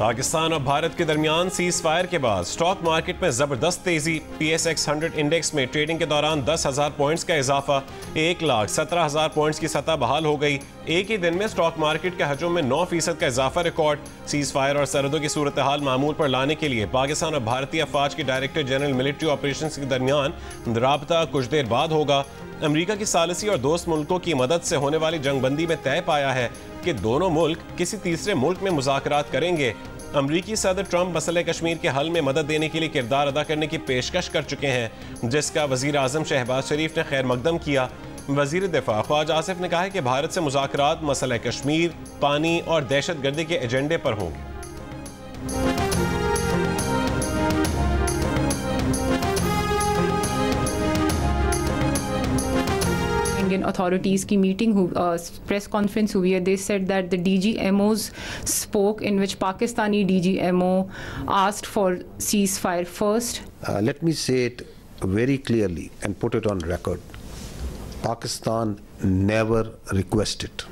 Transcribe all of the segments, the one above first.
पाकिस्तान और भारत के दरमियान सीज फायर के बाद स्टॉक मार्केट में जबरदस्त तेजी। PSX 100 इंडेक्स में ट्रेडिंग के दौरान 10,000 पॉइंट्स का इजाफा, 1,17,000 पॉइंट्स की सतह बहाल हो गई। एक ही दिन में स्टॉक मार्केट के हजम में 9% का इजाफा रिकॉर्ड। सीज फायर और सरहदों की सूरत हाल मामूल पर लाने के लिए पाकिस्तान और भारतीय अफवाज के डायरेक्टर जनरल मिलिट्री ऑपरेशन के दरमियान राबता कुछ देर बाद होगा। अमेरिका की सालिसी और दोस्त मुल्कों की मदद से होने वाली जंगबंदी में तय पाया है कि दोनों मुल्क किसी तीसरे मुल्क में मुज़ाकरात करेंगे। अमरीकी सदर ट्रंप मसले कश्मीर के हल में मदद देने के लिए किरदार अदा करने की पेशकश कर चुके हैं, जिसका वज़ीर आज़म शहबाज शरीफ ने खैर मकदम किया। वज़ीर दिफा ख्वाजा आसिफ ने कहा है कि भारत से मुज़ाकरात मसला कश्मीर, पानी और दहशतगर्दी के एजेंडे पर होंगे। Indian authorities की मीटिंग प्रेस कॉन्फ्रेंस हुई है। They said that the DGMOs spoke in which Pakistani DGMO asked for ceasefire first. Let me say it very clearly and put it on record. Pakistan never requested.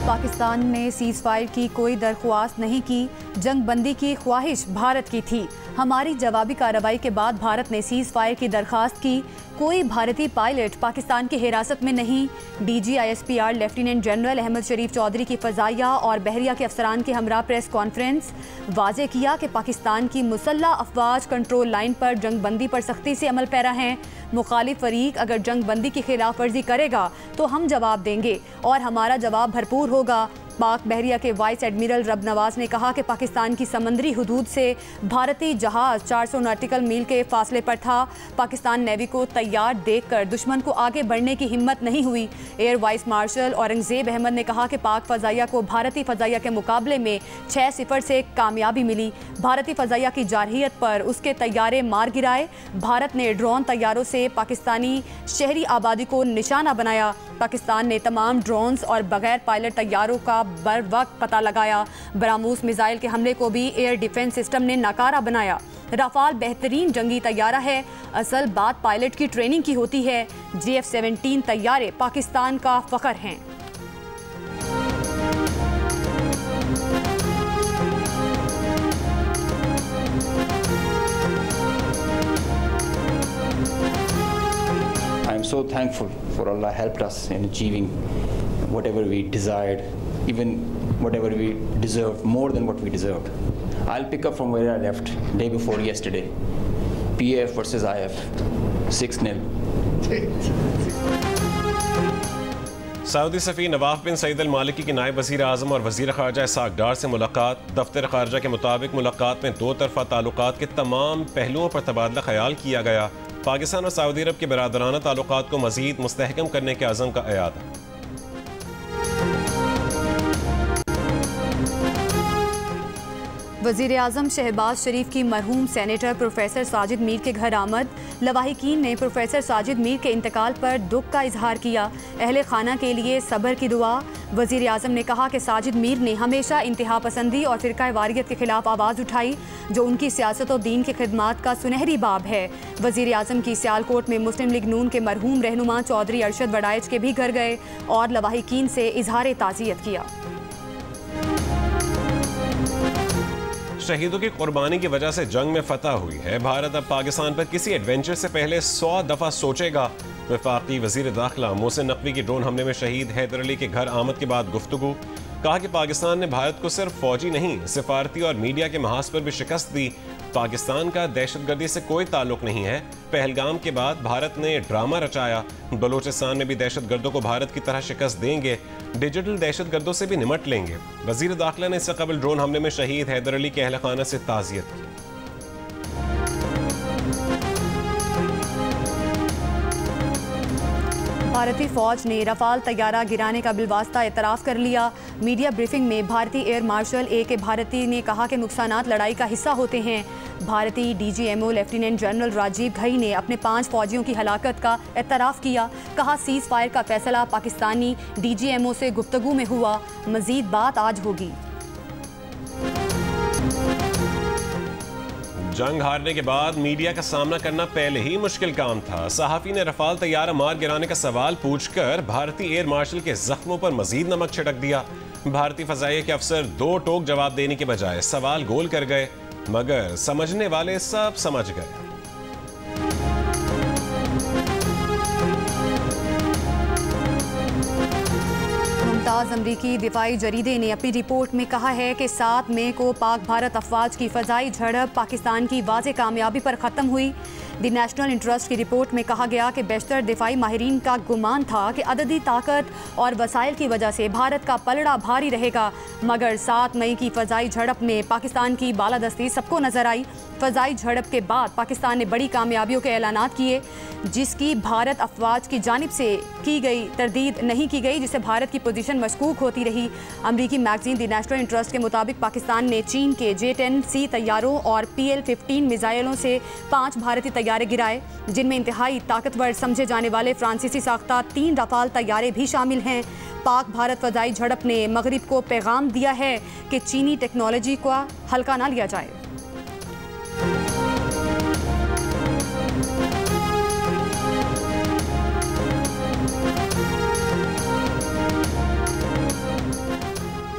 Pakistan ने cease fire की कोई दरख्वास्त नहीं की। जंग बंदी की ख्वाहिश भारत की थी। हमारी जवाबी कार्रवाई के बाद भारत ने सीज फायर की दरख्वास्त की। कोई भारतीय पायलट पाकिस्तान की हिरासत में नहीं। DGISPR लेफ्टिनेंट जनरल अहमद शरीफ चौधरी की फ़ज़ाइया और बहरिया के अफसरान के हमरा प्रेस कॉन्फ्रेंस वाज़े किया कि पाकिस्तान की मुसल्लह अफवाज कंट्रोल लाइन पर जंग बंदी पर सख्ती से अमल पैरा हैं। मुखालिफ फरीक अगर जंग बंदी की खिलाफ वर्जी करेगा तो हम जवाब देंगे और हमारा जवाब भरपूर होगा। पाक बहरिया के वाइस एडमिरल रब नवाज ने कहा कि पाकिस्तान की समंदरी हुदूद से भारतीय जहाज 400 नॉटिकल मील के फासले पर था। पाकिस्तान नेवी को तैयार देखकर दुश्मन को आगे बढ़ने की हिम्मत नहीं हुई। Air vice marshal Aurangzeb Ahmad ने कहा कि पाक फ़ज़ाइया को भारतीय फ़ज़ाइया के मुकाबले में 6-0 से कामयाबी मिली। भारतीय फ़ज़ाइया की जारहियत पर उसके तैयारे मार गिराए। भारत ने ड्रोन तैयारों से पाकिस्तानी शहरी आबादी को निशाना बनाया। पाकिस्तान ने तमाम ड्रोन्स और बगैर पायलट तैयारों का बर वक्त पता लगाया। ब्राह्मोस मिसाइल के हमले को भी एयर डिफेंस सिस्टम ने नाकारा बनाया। राफाल बेहतरीन जंगी तैयारा है, असल बात पायलट की ट्रेनिंग की होती है। JF-17 तैयारे पाकिस्तान का फख्र हैं। I'm so thankful for Allah helped us in achieving whatever we desired, even whatever we deserved, more than what we deserved. I'll pick up from where I left day before yesterday. PAF versus IF, 6-0. Saudi सफ़ीर Nawaf bin Saeed Al Maliki की नायब वज़ीर आज़म और वज़ीर ख़ारजा Isaac डार से मुलाकात। दफ्तर ख़ारजा के मुताबिक मुलाकात में दो तरफ़ा ताल्लुकात के तमाम पहलुओं पर तबादला ख्याल किया गया। पाकिस्तान और सऊदी अरब के बरादराना ताल्लुकात को मज़ीद मुस्तहकम करने के अज़म का एयादा। वज़ीर आज़म शहबाज शरीफ की मरहूम सेनेटर प्रोफेसर साजिद मीर के घर आमद। लवाहिकीन ने प्रोफेसर साजिद मीर के इंतकाल पर दुख का इजहार किया। अहले खाना के लिए सब्र की दुआ। वज़ीर आज़म ने कहा कि साजिद मीर ने हमेशा इंतहा पसंदी और फ़िरका वारियत के खिलाफ आवाज़ उठाई, जो उनकी सियासत और दीन की खिदमात का सुनहरी बाब है। वज़ीर आज़म की सियालकोट में मुस्लिम लीग नून के मरहूम रहनुमा चौधरी अरशद वडाइच के भी घर गए और लवाहिकीन से इजहार ताज़ियत किया। शहीदों की कुर्बानी की वजह से जंग में फतह हुई है। भारत अब पाकिस्तान पर किसी एडवेंचर से पहले 100 दफ़ा सोचेगा। वफाकी वज़ीर दाखिला मोहसिन नकवी की ड्रोन हमले में शहीद हैदर अली के घर आमद के बाद गुफ्तगू। कहा कि पाकिस्तान ने भारत को सिर्फ फौजी नहीं, सिफारती और मीडिया के महाज पर भी शिकस्त दी। पाकिस्तान का दहशतगर्दी से कोई ताल्लुक नहीं है। पहलगाम के बाद भारत ने ड्रामा रचाया। बलूचिस्तान में भी दहशतगर्दों को भारत की तरह शिकस्त देंगे। डिजिटल दहशतगर्दों से भी निमट लेंगे। वज़ीर दाखिला ने इससे कबल ड्रोन हमले में शहीद हैदर अली के अहल खाना से ताज़ियत की। भारतीय फौज ने रफाल तैयारा गिराने का बिलवास्ता एतराफ़ कर लिया। मीडिया ब्रीफिंग में भारतीय एयर मार्शल A.K. भारती ने कहा कि नुकसानात लड़ाई का हिस्सा होते हैं। भारतीय DGMO lieutenant general Rajiv Ghai ने अपने 5 फौजियों की हलाकत का एतराफ़ किया। कहा सीज़ फायर का फैसला पाकिस्तानी DGMO से गुफ्तगू में हुआ, मज़ीद बात आज होगी। जंग हारने के बाद मीडिया का सामना करना पहले ही मुश्किल काम था। सहाफ़ी ने रफाल तैयारा मार गिराने का सवाल पूछकर भारतीय एयर मार्शल के जख्मों पर मजीद नमक छिड़क दिया। भारतीय फजाइया के अफसर दो टोक जवाब देने के बजाय सवाल गोल कर गए, मगर समझने वाले सब समझ गए। मुमताज अमरीकी दिफाई जरीदे ने अपनी रिपोर्ट में कहा है कि 7 मई को पाक भारत अफवाज की फ़ज़ाई झड़प पाकिस्तान की वाज़े कामयाबी पर ख़त्म हुई। द नेशनल इंटरेस्ट की रिपोर्ट में कहा गया कि बेशतर दिफाई माहिरीन का गुमान था कि अददी ताकत और वसाइल की वजह से भारत का पलड़ा भारी रहेगा, मगर 7 मई की फ़ज़ाई झड़प में पाकिस्तान की बालादस्ती सबको नजर आई। फ़ज़ाई झड़प के बाद पाकिस्तान ने बड़ी कामयाबियों के ऐलानात किए, जिसकी भारत अफवाज की जानिब से की गई तरदीद नहीं की गई, जिससे भारत की पोजीशन मशकूक होती रही। अमरीकी मैगजीन द नेशनल इंटरेस्ट के मुताबिक पाकिस्तान ने चीन के J-10C तैयारों और PL-15 मिसाइलों से 5 भारतीय तैयारे गिराए, जिनमें इंतहाई ताकतवर समझे जाने वाले फ्रांसीसी साख्ता 3 रफाल तैयारे भी शामिल हैं। पाक भारत फ़ज़ाई झड़प ने मगरिब को पैगाम दिया है कि चीनी टेक्नोलॉजी का हल्का ना लिया जाए।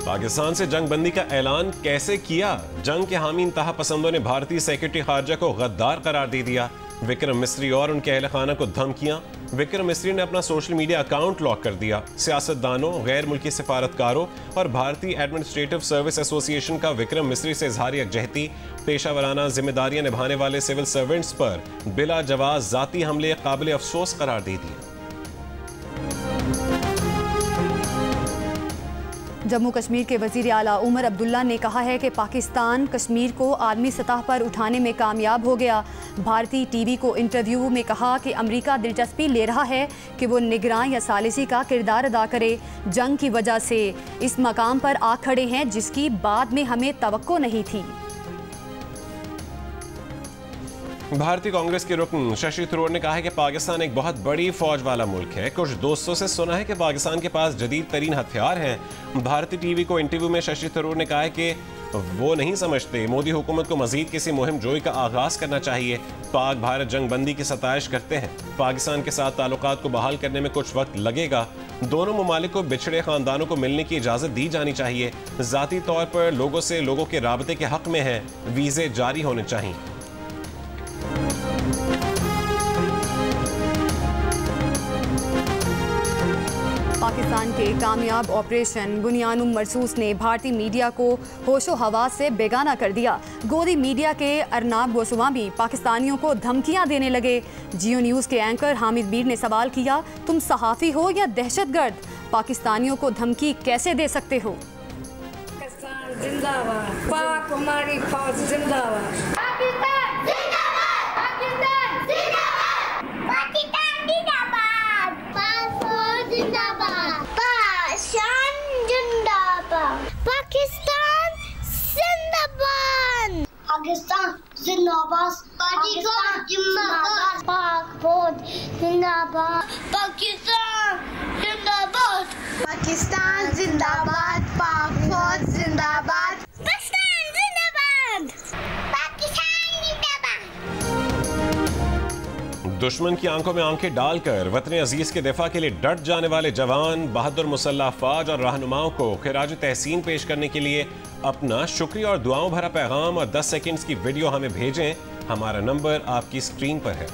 पाकिस्तान से जंग बंदी का ऐलान कैसे किया? जंग के हामी इंतहा पसंदों ने भारतीय सेक्रेटरी खारजा को गद्दार करार दे दिया। विक्रम मिस्री और उनके अहल खाना को धमकियां। विक्रम मिस्री ने अपना सोशल मीडिया अकाउंट लॉक कर दिया। सियासतदानों, गैर मुल्की सिफारतकारों और भारतीय एडमिनिस्ट्रेटिव सर्विस एसोसिएशन का विक्रम मिस्री से इजहार यकजहती। पेशावराना जिम्मेदारियां निभाने वाले सिविल सर्वेंट्स पर बिला जवाब जाती हमले काबिल अफसोस करार दे दिए। जम्मू कश्मीर के वज़ीर आला उमर अब्दुल्ला ने कहा है कि पाकिस्तान कश्मीर को आलमी सतह पर उठाने में कामयाब हो गया। भारतीय टीवी को इंटरव्यू में कहा कि अमेरिका दिलचस्पी ले रहा है कि वो निगरान या सालिसी का किरदार अदा करे। जंग की वजह से इस मकाम पर आ खड़े हैं जिसकी बाद में हमें तवक्को नहीं थी। भारतीय कांग्रेस के रुकन शशि थरूर ने कहा है कि पाकिस्तान एक बहुत बड़ी फौज वाला मुल्क है। कुछ दोस्तों से सुना है कि पाकिस्तान के पास जदीद तरीन हथियार हैं। भारतीय टीवी को इंटरव्यू में शशि थरूर ने कहा है कि वो नहीं समझते मोदी हुकूमत को मजीद किसी मुहिम जोई का आगाज करना चाहिए। पाक भारत जंग बंदी की सताइश करते हैं। पाकिस्तान के साथ ताल्लुकात को बहाल करने में कुछ वक्त लगेगा। दोनों ममालिक को बिछड़े खानदानों को मिलने की इजाज़त दी जानी चाहिए। ज़ाती तौर पर लोगों से लोगों के राबते के हक में है। वीज़े जारी होने चाहिए। पाकिस्तान के कामयाब ऑपरेशन बुनियानुम मरसूस ने भारतीय मीडिया को होशो हवास से बेगाना कर दिया। गोदी मीडिया के अरनाब गोस्वामी पाकिस्तानियों को धमकियां देने लगे। जियो न्यूज़ के एंकर हामिद मीर ने सवाल किया, तुम सहाफ़ी हो या दहशतगर्द? पाकिस्तानियों को धमकी कैसे दे सकते हो? पाकिस्तान जिंदाबाद, पाक हमारी फौज जिंदाबाद। पाकिस्तान जिंदाबाद, पाकिस्तान जिंदाबाद, पाकिस्तान जिंदाबाद, पाक फौज जिंदाबाद, पाकिस्तान जिंदाबाद, पाकिस्तान जिंदाबाद, पाकिस्तान जिंदाबाद, पाकिस्तान जिंदाबाद, पाक फौज जिंदाबाद, पाकिस्तान जिंदाबाद, पाकिस्तान जिंदाबाद, पाक फौज जिंदाबाद, पाकिस्तान जिंदाबाद, पाकिस्तान जिंदाबाद। दुश्मन की आंखों में आंखें डालकर वतन अजीज के दिफा के लिए डट जाने वाले जवान, बहादुर मुसल्लह फौज और रहनुमाओं को खिराज तहसीन पेश करने के लिए अपना शुक्रिया और दुआओं भरा पैगाम और 10 सेकंड्स की वीडियो हमें भेजें। हमारा नंबर आपकी स्क्रीन पर है।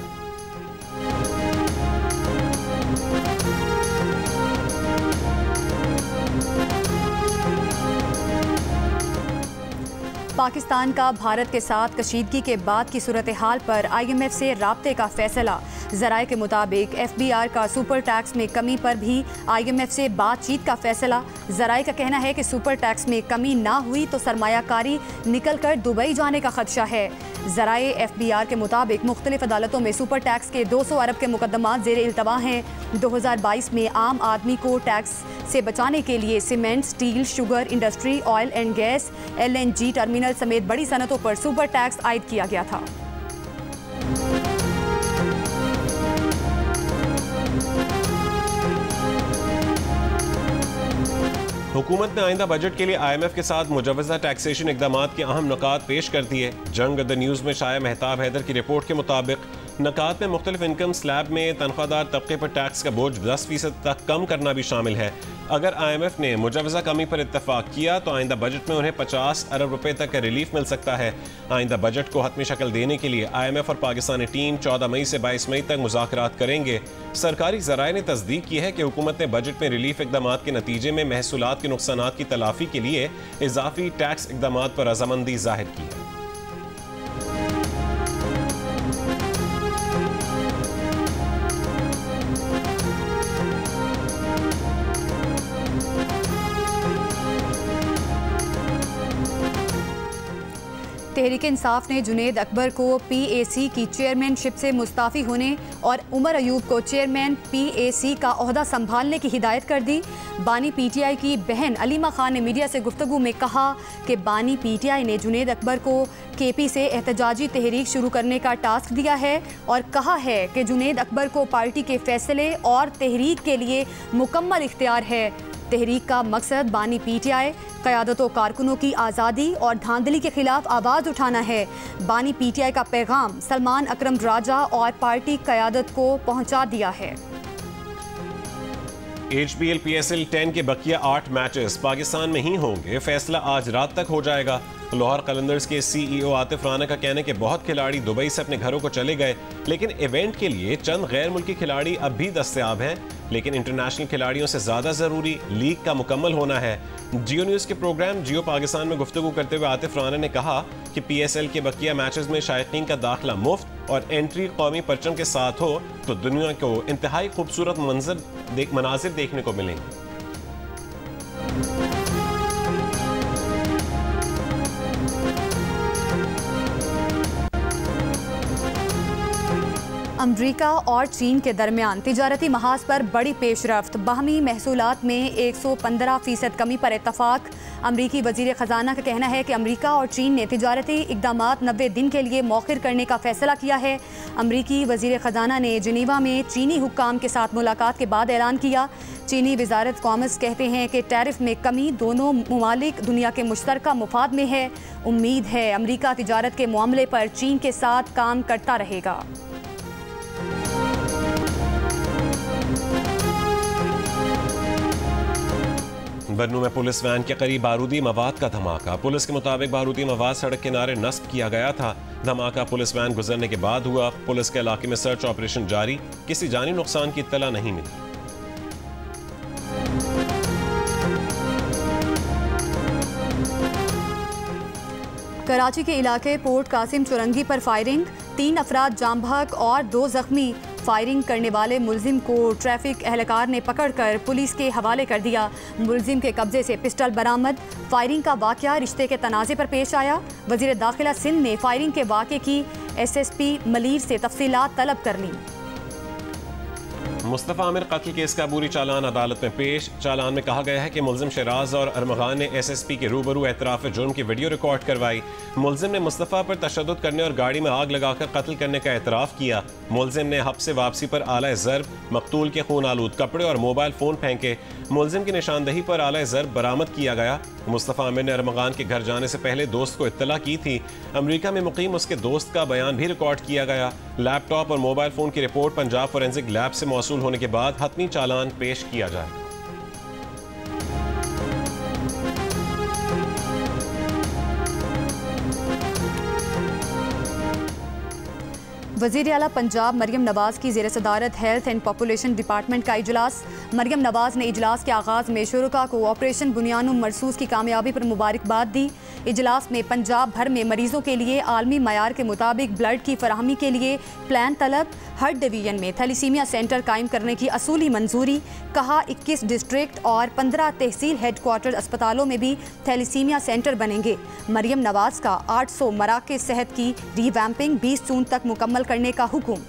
पाकिस्तान का भारत के साथ कशीदगी के बाद की सूरत हाल पर IMF से राब्ते का फैसला। ज़राए के मुताबिक FBR का सुपर टैक्स में कमी पर भी IMF से बातचीत का फैसला। ज़राए का कहना है कि सुपर टैक्स में कमी ना हुई तो सरमायाकारी निकल कर दुबई जाने का खदशा है। ज़राए FBR के मुताबिक मुख्तलिफ अदालतों में सुपर टैक्स के 200 अरब के मुकदमात ज़ेर इल्तवा हैं। 2022 में आम आदमी को टैक्स से बचाने के लिए cement, steel, sugar industry, oil and gas, LNG terminal समेत बड़ी सनतों पर सुपर टैक्स आयद किया गया था। हुकूमत ने आइंदा बजट के लिए IMF के साथ मुजवजा टैक्सेशन इकदामात के अहम नुकात पेश कर दिए। जंग द न्यूज़ में शाया मेहताब हैदर की रिपोर्ट के मुताबिक नकात में मुख्तलिफ इनकम स्लैब में तनख्वाहदार तबके पर टैक्स का बोझ 10% तक कम करना भी शामिल है। अगर IMF ने मुजवजा कमी पर इत्तफाक किया तो आइंदा बजट में उन्हें 50 अरब रुपए तक का रिलीफ मिल सकता है। आइंदा बजट को हतमी शक्ल देने के लिए IMF और पाकिस्तानी टीम 14 मई से 22 मई तक मुज़ाकरात करेंगे। सरकारी ज़राए ने तस्दीक की है कि हुकूमत ने बजट में रिलीफ इक़दामात के नतीजे में महसूलात के नुकसानात की तलाफी के लिए इजाफी टैक्स इक़दामात पर रजामंदी जाहिर की है। तहरीक इंसाफ ने जुनेद अकबर को PAC की चेयरमैनशिप से मुस्ताफ़ी होने और उमर अयूब को चेयरमैन PAC का ओहदा संभालने की हिदायत कर दी। बानी PTI की बहन अलीमा खान ने मीडिया से गुफ्तगू में कहा कि बानी PTI ने जुनेद अकबर को KP से एहतजाजी तहरीक शुरू करने का टास्क दिया है और कहा है कि जुनेद अकबर को पार्टी के फैसले और तहरीक के लिए मुकम्मल इख्तियार है। तहरीक का मकसद बानी PTI क़यादत व कारकुनों की आज़ादी और धांधली के खिलाफ आवाज़ उठाना है। बानी PTI का पैगाम सलमान अकरम राजा और पार्टी क़यादत को पहुंचा दिया है। HBL PSL 10 के बकिया 8 मैचेस पाकिस्तान में ही होंगे। फैसला आज रात तक हो जाएगा। लाहौर कलंदर्स के CEO आतिफ राना का कहना है कि बहुत खिलाड़ी दुबई से अपने घरों को चले गए, लेकिन इवेंट के लिए चंद गैर मुल्की खिलाड़ी अब भी दस्तयाब हैं। लेकिन इंटरनेशनल खिलाड़ियों से ज़्यादा ज़रूरी लीग का मुकम्मल होना है। जियो न्यूज़ के प्रोग्राम जियो पाकिस्तान में गुफ्तगू करते हुए आतिफ राना ने कहा कि PSL के बकिया मैचेस में शायकीन का दाखिला मुफ्त और एंट्री कौमी परचम के साथ हो तो दुनिया को इंतहाई खूबसूरत मनाजिर देखने को मिलेंगे। अमरीका और चीन के दरमियान तिजारती महाज पर बड़ी पेशरफ्त, बाहमी महसूलात में 115% कमी पर इत्तफाक। अमरीकी वजीर ख़जाना का कहना है कि अमरीका और चीन ने तिजारती इक़दामात 90 दिन के लिए मौखिर करने का फैसला किया है। अमरीकी वजीर ख़जाना ने जिनीवा में चीनी हुक्काम के साथ मुलाकात के बाद ऐलान किया। चीनी वजारत कॉमर्स कहते हैं कि टैरिफ में कमी दोनों ममालिक दुनिया के मुश्तरका मुफाद में है। उम्मीद है अमरीका तिजारत के मामले पर चीन के साथ काम करता रहेगा। बन्नू में पुलिस वैन के करीब बारूदी मवाद का धमाका। पुलिस के मुताबिक बारूदी मवाद सड़क किनारे नस्ब किया गया था। धमाका पुलिस वैन गुजरने के बाद हुआ। पुलिस के इलाके में सर्च ऑपरेशन जारी, किसी जानी नुकसान की इत्तला नहीं मिली। कराची के इलाके पोर्ट कासिम चुरंगी पर फायरिंग, 3 अफराद जाम बहक और 2 जख्मी। फायरिंग करने वाले मुलजिम को ट्रैफिक एहलकार ने पकड़कर पुलिस के हवाले कर दिया। मुलजिम के कब्जे से पिस्टल बरामद। फायरिंग का वाक़या रिश्ते के तनाज़े पर पेश आया। वज़ीर दाखिला सिंध ने फायरिंग के वाक़े की SSP मलीर से तफसीलात तलब कर ली। मुस्तफ़ा आमिर कत्ल केस का अबूरी चालान अदालत में पेश। चालान में कहा गया है कि मुलजिम शराज और अरमगान ने SSP के रूबरू एतराफ़ जुर्म की वीडियो रिकॉर्ड करवाई। मुलजिम ने मुस्तफ़ा पर तशद्दुद करने और गाड़ी में आग लगाकर कत्ल करने का एतराफ़ किया। मुलजिम ने हब से वापसी पर आला ज़र्ब, मकतूल के खून आलूद कपड़े और मोबाइल फ़ोन फेंके। मुलजिम की निशानदही पर आला ज़र्ब बरामद किया गया। मुस्तफ़ा आमिर ने अरमगान के घर जाने से पहले दोस्त को इत्तला की थी। अमरीका में मुकीम उसके दोस्त का बयान भी रिकॉर्ड किया गया। लैपटॉप और मोबाइल फ़ोन की रिपोर्ट पंजाब फोरेंसिक लैब से मौसूल होने के बाद हतमी चालान पेश किया जाएगा। वज़ीर आला पंजाब मरियम नवाज़ की ज़ेर सदारत हेल्थ एंड पॉपुलेशन डिपार्टमेंट का इजलास। मरियम नवाज़ ने इजलास के आगाज़ में शुरका को ऑपरेशन बुनियानुम मरसूस की कामयाबी पर मुबारकबाद दी। इजलास में पंजाब भर में मरीजों के लिए आलमी मयार के मुताबिक ब्लड की फराहमी के लिए प्लान तलब। हर डिवीजन में थैलीसीमिया सेंटर कायम करने की असूली मंजूरी। कहा 21 डिस्ट्रिक्ट और 15 तहसील हेडक्वार्टर अस्पतालों में भी थैलीसीमिया सेंटर बनेंगे। मरियम नवाज़ का 800 मराकज़ सेहत की रीवैम्पिंग 20 जून तक मुकम्मल करने का हुक्म।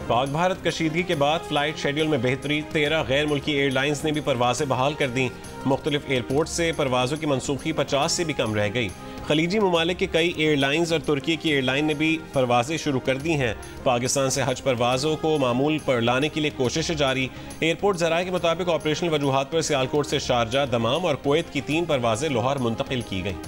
पाक भारत कशीदगी के बाद फ्लाइट शेड्यूल में बेहतरी। 13 गैर मुल्की एयरलाइंस ने भी परवाजें बहाल कर दी। मुख्तलिफ एयरपोर्ट से परवाज़ों की मनसूखी 50 से भी कम रह गई। खलीजी ममालिक के कई एयरलाइंस और तुर्की की एयरलाइन ने भी परवाजें शुरू कर दी हैं। पाकिस्तान से हज परवाज़ों को मामूल पर लाने के लिए कोशिशें जारी। एयरपोर्ट ज़राए के मुताबिक ऑपरेशनल वजूहात पर सियालकोट से शारजा, दमाम और कुवैत की 3 परवाजें लाहौर मुंतकिल की गईं।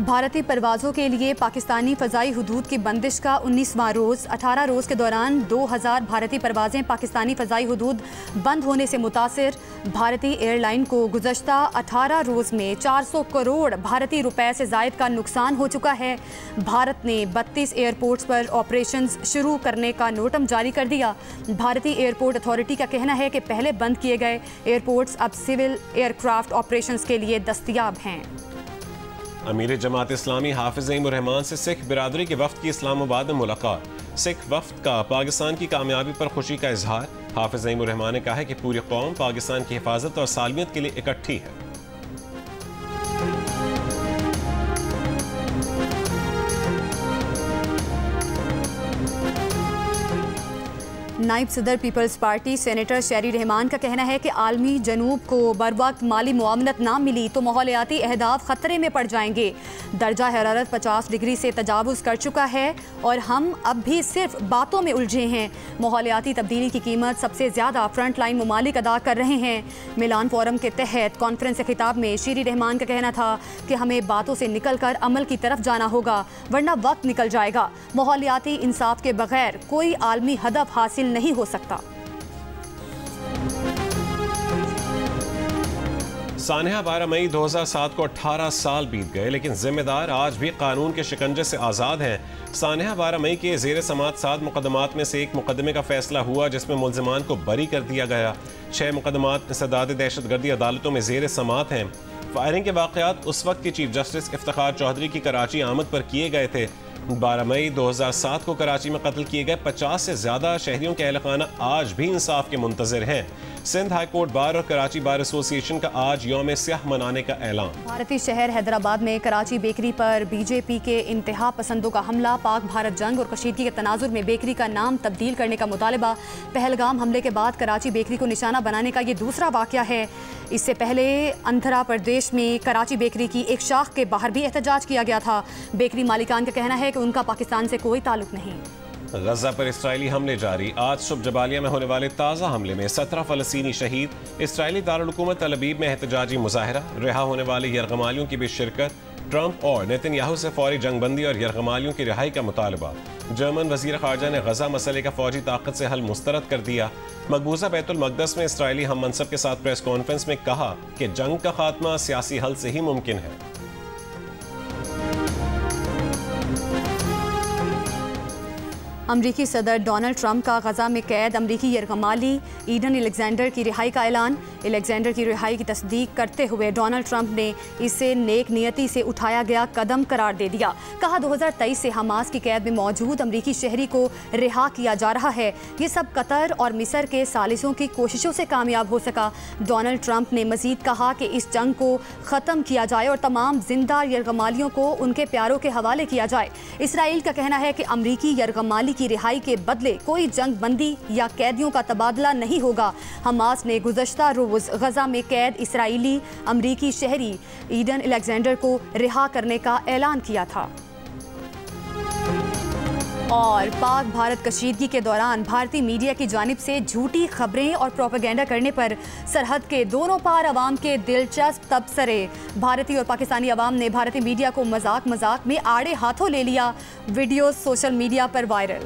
भारतीय परवाज़ों के लिए पाकिस्तानी फ़ज़ाई हुदूद की बंदिश का 19वां रोज़। 18 रोज़ के दौरान 2000 भारतीय परवाज़ें पाकिस्तानी फ़ज़ाई हुदूद बंद होने से मुतासिर। भारतीय एयरलाइन को गुज़श्ता 18 रोज़ में 400 करोड़ भारतीय रुपए से ज़ायद का नुकसान हो चुका है। भारत ने 32 एयरपोर्ट्स पर ऑपरेशंस शुरू करने का नोटम जारी कर दिया। भारतीय एयरपोर्ट अथॉरिटी का कहना है कि पहले बंद किए गए एयरपोर्ट्स अब सिविल एयरक्राफ्ट ऑपरेशंस के लिए दस्तयाब हैं। अमीर जमात इस्लामी हाफिज ज़ईमुर रहमान से सिख बिरादरी के वफ्द की इस्लामाबाद में मुलाकात। सिख वफ्द का पाकिस्तान की कामयाबी पर खुशी का इजहार। हाफिज ज़ईमुर रहमान ने कहा है कि पूरी कौम पाकिस्तान की हिफाजत और सालमियत के लिए इकट्ठी है। नायब सदर पीपल्स पार्टी सेनेटर शेरी रहमान का कहना है कि आलमी जनूब को बरवक्त माली मुआवनत ना मिली तो माहौलियाती अहदाफ खतरे में पड़ जाएंगे। दर्जा हरारत 50 डिग्री से तजावुज़ कर चुका है और हम अब भी सिर्फ बातों में उलझे हैं। माहौलियाती तब्दीली की कीमत सबसे ज़्यादा फ्रंट लाइन ममालिक अदा कर रहे हैं। मिलान फोरम के तहत कॉन्फ्रेंस के खिताब में शेरी रहमान का कहना था कि हमें बातों से निकल कर अमल की तरफ जाना होगा, वरना वक्त निकल जाएगा। माहौलियाती इंसाफ के बगैर कोई आलमी हदफ हासिल नहीं हो सकता। सानिया 12 मई 2007 को 18 साल बीत गए, लेकिन जिम्मेदार आज भी कानून के शिकंजे से आज़ाद हैं। सानिया 12 मई के ज़ेर समात 7 मुकदमात में से एक मुकदमे का फैसला हुआ जिसमें मुल्ज़िमान को बरी कर दिया गया। 6 मुकदमात इंसदाद दहशतगर्दी अदालतों में ज़ेर समात हैं। फायरिंग के वाक़यात उस वक्त की चीफ जस्टिस इफ्तिखार चौधरी की कराची आमद पर किए गए थे। 12 मई 2007 को कराची में कत्ल किए गए 50 से ज़्यादा शहरियों के अहलखाना आज भी इंसाफ के मुंतज़िर हैं। सिंध हाई कोर्ट बार और कराची बार एसोसिएशन का आज यौम स्याह मनाने का ऐलान। भारतीय शहर हैदराबाद में कराची बेकरी पर बीजेपी के इंतहा पसंदों का हमला। पाक भारत जंग और कशीदगी के तनाजुर में बेकरी का नाम तब्दील करने का मुतालबा। पहलगाम हमले के बाद कराची बेकरी को निशाना बनाने का ये दूसरा वाक़या है। इससे पहले आंध्र प्रदेश में कराची बेकरी की एक शाख के बाहर भी एहतजाज किया गया था। बेकरी मालिकान का कहना है कि उनका पाकिस्तान से कोई ताल्लुक नहीं। गजा पर इसराइली हमले जारी। आज सुबह जबालिया में होने वाले ताज़ा हमले में 17 फ़लस्तीनी शहीद। इसराइली दारुल हुकूमत तल अबीब में एहतजाजी मुजाहरा। रिहा होने वाले यरगमालियों की भी शिरकत। ट्रंप और नेतन्याहू से फौरी जंगबंदी और यरगमालियों की रिहाई का मुतालबा। जर्मन वज़ीर ख़ारजा ने गजा मसले का फ़ौजी ताकत से हल मुस्तरद कर दिया। मकबूजा बैतुल मक़दस में इसराइली हम मनसब के साथ प्रेस कॉन्फ्रेंस में कहा कि जंग का खात्मा सियासी हल से ही मुमकिन है। अमरीकी सदर डोनाल्ड ट्रंप का गजा में कैद अमरीकी यरगमाली ईडन अलेक्जेंडर की रिहाई का ऐलान। अलेक्जेंडर की रिहाई की तस्दीक करते हुए डोनाल्ड ट्रंप ने इसे नेक नियति से उठाया गया कदम करार दे दिया। कहा 2023 से हमास की कैद में मौजूद अमरीकी शहरी को रिहा किया जा रहा है। ये सब कतर और मिस्र के सालिसों की कोशिशों से कामयाब हो सका। डोनाल्ड ट्रंप ने मजीद कहा कि इस जंग को ख़त्म किया जाए और तमाम जिंदा यरगमालियों को उनके प्यारों के हवाले किया जाए। इसराइल का कहना है कि अमरीकी यरगमाली की रिहाई के बदले कोई जंग बंदी या कैदियों का तबादला नहीं होगा। हमास ने गुज़श्ता रोज़ गजा में कैद इसराइली अमरीकी शहरी ईडन अलेक्जेंडर को रिहा करने का ऐलान किया था। और पाक भारत कशीदगी के दौरान भारतीय मीडिया की जानिब से झूठी खबरें और प्रोपेगेंडा करने पर सरहद के दोनों पार अवाम के दिलचस्प तबसरे। भारतीय और पाकिस्तानी अवाम ने भारतीय मीडिया को मजाक में आड़े हाथों ले लिया। वीडियो सोशल मीडिया पर वायरल।